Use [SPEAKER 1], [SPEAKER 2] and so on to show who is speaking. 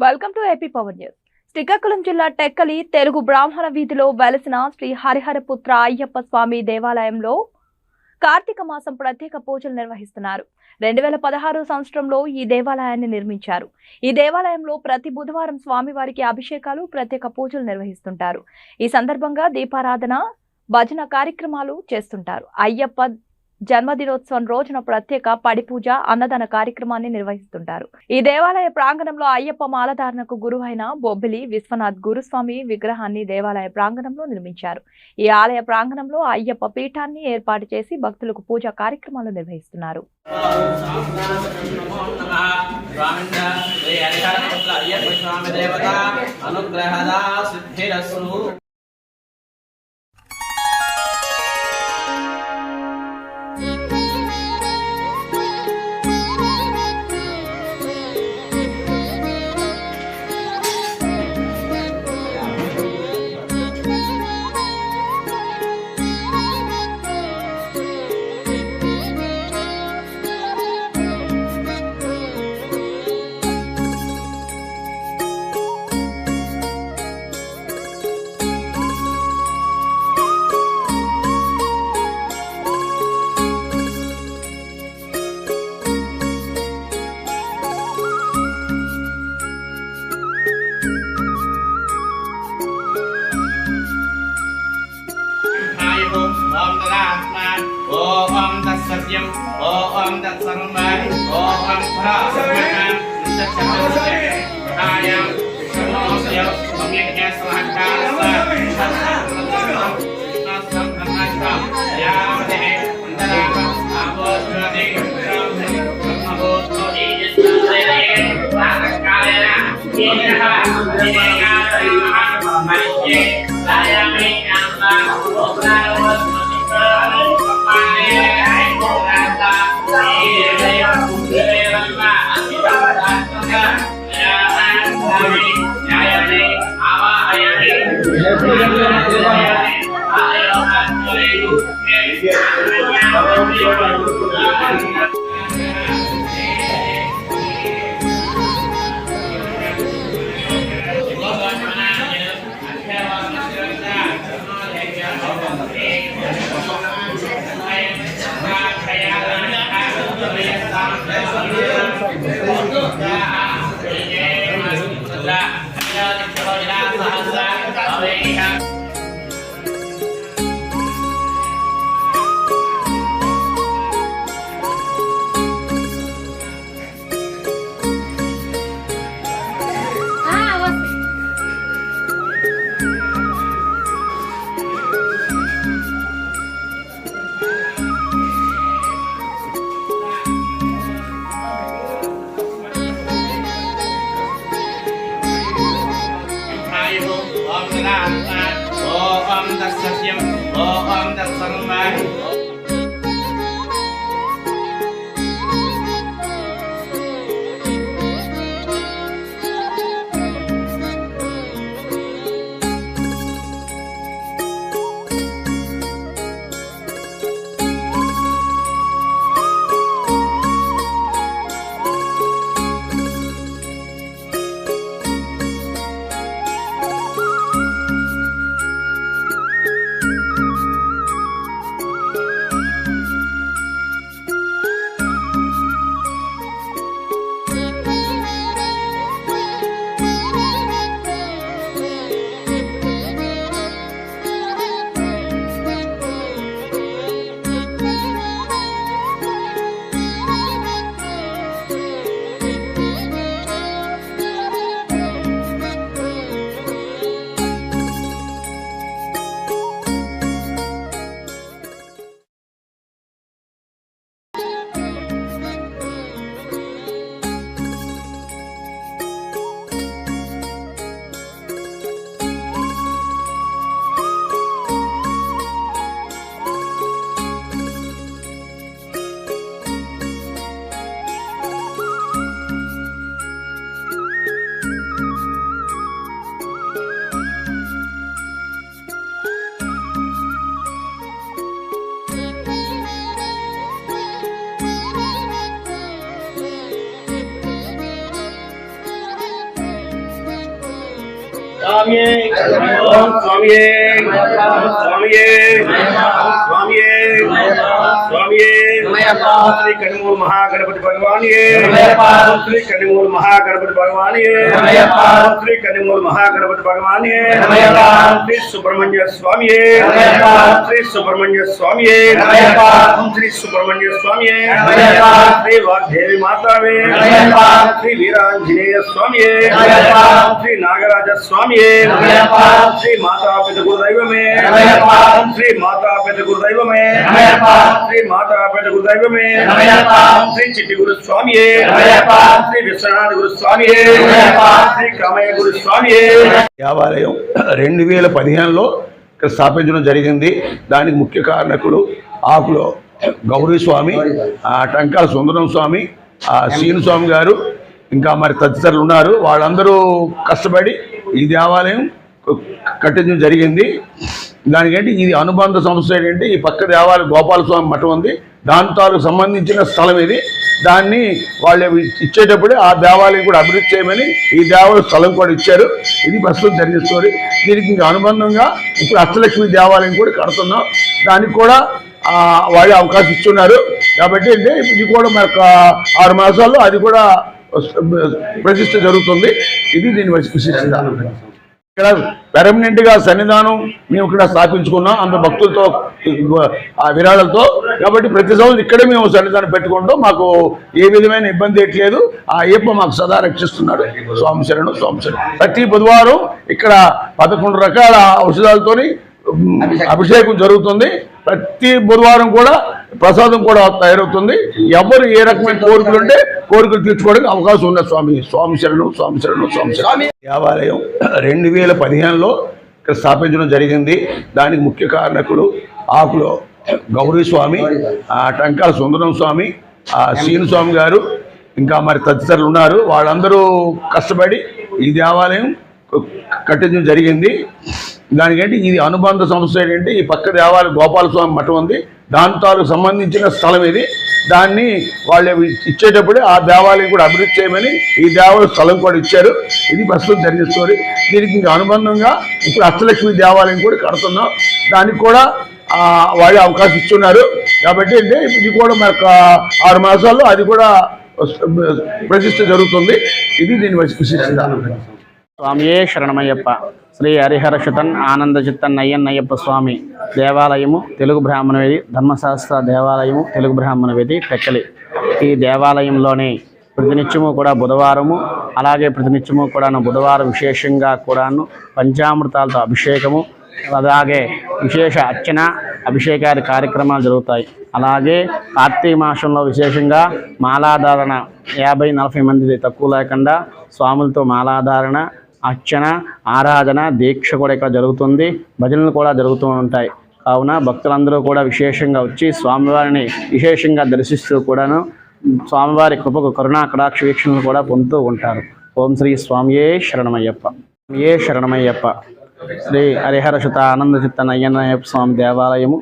[SPEAKER 1] Welcome to AP power news. Srikakulam జిల్లా టెక్కలి తెలుగు బ్రాహ్మణ వీధిలో వెలసిన శ్రీ హరిహరపుత్ర అయ్యప్ప స్వామి దేవాలయంలో కార్తీక మాసం ప్రత్యేక పూజలు నిర్వహిస్తున్నారు. 2016 సంవత్సరంలో ఈ దేవాలయాన్ని నిర్మించారు. ఈ దేవాలయంలో ప్రతి బుధవారం స్వామివారికి అభిషేకాలు, ప్రత్యేక పూజలు నిర్వహిస్తుంటారు. ఈ సందర్భంగా దీపారాధన, భజన కార్యక్రమాలు చేస్తుంటారు. అయ్యప్ప జన్మదినోత్సవం రోజున ప్రత్యేక పడి పూజ, అన్నదాన కార్యక్రమాన్ని నిర్వహిస్తుంటారు. ఈ దేవాలయ ప్రాంగణంలో అయ్యప్ప మాలధారణకు గురువైన బొబ్బిలి విశ్వనాథ్ గురుస్వామి విగ్రహాన్ని దేవాలయ ప్రాంగణంలో నిర్మించారు. ఈ ఆలయ ప్రాంగణంలో అయ్యప్ప పీఠాన్ని ఏర్పాటు చేసి భక్తులకు పూజా కార్యక్రమాలు నిర్వహిస్తున్నారు.
[SPEAKER 2] ओम तत्सत्यम ओम तत्सर्वं ओम भ्रासमः तत्सत्यं समोस्य सम्यक् ओम तत्सत्यम ओम तत्सर्वं
[SPEAKER 3] स्वामी ओम स्वामी स्वामी स्वामी स्वामी श्री कन्नूर महागणपति भगवान श्री कन्नूर महागणपति भगवान श्री कन्नूर महागणपति भगवान श्री सुब्रह्मण्य स्वामी श्री सुब्रह्मण्य स्वामी श्री सुब्रह्मण्य स्वामी श्री वाग्देवी माता श्री वीरांजनेय स्वामी श्री नागराज स्वामी श्री माता पिता गुरुदैव में श्री माता पिता गुरुदैव में श्री माता पिता गुरुदैव में श्री चिट्टी गुरु स्वामी श्री विश्वनाथ गुरु स्वामी श्री कामయ్య గురు స్వామి దేవాలయం 2015లో ఇక్కడ స్థాపించడం జరిగింది. దానికి ముఖ్య కారణకులు ఆకులో గౌరీ స్వామి, టంకాల సుందరం స్వామి, సీను స్వామి గారు, ఇంకా మరి తదితరులు ఉన్నారు. వాళ్ళందరూ కష్టపడి ఈ దేవాలయం కట్టించడం జరిగింది. దానికంటే ఇది అనుబంధ సంస్థ ఏంటంటే ఈ పక్క దేవాలయం గోపాలస్వామి మఠం ఉంది, దాంతో సంబంధించిన స్థలం ఇది. దాన్ని వాళ్ళు ఇచ్చేటప్పుడే ఆ దేవాలయం కూడా అభివృద్ధి చేయమని ఈ దేవాలయం స్థలం కూడా ఇచ్చారు. ఇది ప్రస్తుతం జరిగిన స్టోరీ. దీనికి ఇంకా అనుబంధంగా ఇప్పుడు అష్టలక్ష్మి దేవాలయం కూడా కడుతున్నాం. దానికి కూడా వాళ్ళే అవకాశం ఇస్తున్నారు. కాబట్టి అంటే ఇది కూడా మనకు 6 మాసాల్లో అది కూడా ప్రతిష్ఠ జరుగుతుంది. ఇది దీని విశిష్టత. ఇక్కడ పెర్మనెంట్గా సన్నిధానం మేము ఇక్కడ స్థాపించుకున్నాం అందరు భక్తులతో ఆ విరాళాలతో. కాబట్టి ప్రతి సంవత్సరం ఇక్కడే మేము సన్నిధానం పెట్టుకుంటాం. మాకు ఏ విధమైన ఇబ్బంది ఎట్లేదు. ఆ అయ్యప్ప మాకు సదా రక్షిస్తున్నాడు. స్వామి శరణు స్వామి శరణు. ప్రతి బుధవారం ఇక్కడ 11 రకాల ఔషధాలతోని అభిషేకం జరుగుతుంది. ప్రతి బుధవారం కూడా ప్రసాదం కూడా తయారవుతుంది. ఎవరు ఏ రకమైన కోరికలు ఉంటే కోరికలు తీర్చుకోవడానికి అవకాశం ఉంది. స్వామి శరణు స్వామి శరణు స్వామి శరణు. దేవాలయం 2015లో ఇక్కడ స్థాపించడం జరిగింది. దానికి ముఖ్య కారణకులు ఆకులో గౌరీ స్వామి, టంకాల సుందరం స్వామి, సీను స్వామి గారు, ఇంకా మరి తదితరులు ఉన్నారు. వాళ్ళందరూ కష్టపడి ఈ దేవాలయం కట్టించడం జరిగింది. దానికంటే ఇది అనుబంధ సంస్థ ఏంటంటే ఈ పక్క దేవాలయం గోపాలస్వామి మఠం ఉంది, దాంతో సంబంధించిన స్థలం ఇది. దాన్ని వాళ్ళు ఇచ్చేటప్పుడే ఆ దేవాలయం కూడా అభివృద్ధి చేయమని ఈ దేవాలయం స్థలం కూడా ఇచ్చారు. ఇది ప్రస్తుతం జరిగిన స్టోరీ. దీనికి ఇంకా అనుబంధంగా ఇప్పుడు అష్టలక్ష్మి దేవాలయం కూడా కడుతున్నాం. దానికి కూడా వాళ్ళే అవకాశం ఇస్తున్నారు. కాబట్టి అంటే ఇది కూడా మనకు 6 మాసాల్లో అది కూడా ప్రతిష్ఠ జరుగుతుంది. ఇది దీని విశిష్టత.
[SPEAKER 4] స్వామియే శరణమయ్యప్ప. శ్రీ హరిహర శుతన్ ఆనంద చిత్తన్ అయ్యన్నయ్యప్ప స్వామి దేవాలయము తెలుగు బ్రాహ్మణ వేది, ధర్మశాస్త్ర దేవాలయము తెలుగు బ్రాహ్మణ వేది టెక్కలి. ఈ దేవాలయంలోని ప్రతినిత్యము కూడా బుధవారము, అలాగే ప్రతినిత్యము కూడా బుధవారం విశేషంగా కూడాను పంచామృతాలతో అభిషేకము, అలాగే విశేష అర్చన అభిషేకాది కార్యక్రమాలు జరుగుతాయి. అలాగే కార్తీక మాసంలో విశేషంగా మాలాధారణ 50-40 మంది తక్కువ లేకుండా స్వాములతో మాలాధారణ, అర్చన, ఆరాధన, దీక్ష కూడా ఇక్కడ జరుగుతుంది. భజనలు కూడా జరుగుతూ ఉంటాయి. కావున భక్తులందరూ కూడా విశేషంగా వచ్చి స్వామివారిని విశేషంగా దర్శిస్తూ కూడాను స్వామివారి కృపకు కరుణా కటాక్ష వీక్షణలు కూడా పొందుతూ ఉంటారు. ఓం శ్రీ స్వామియే శరణమయ్యప్ప. స్వామియే శరణమయ్యప్ప. శ్రీ హరిహర శుత ఆనంద చిత్తన్ అయ్యన్నయ్యప్ప స్వామి దేవాలయము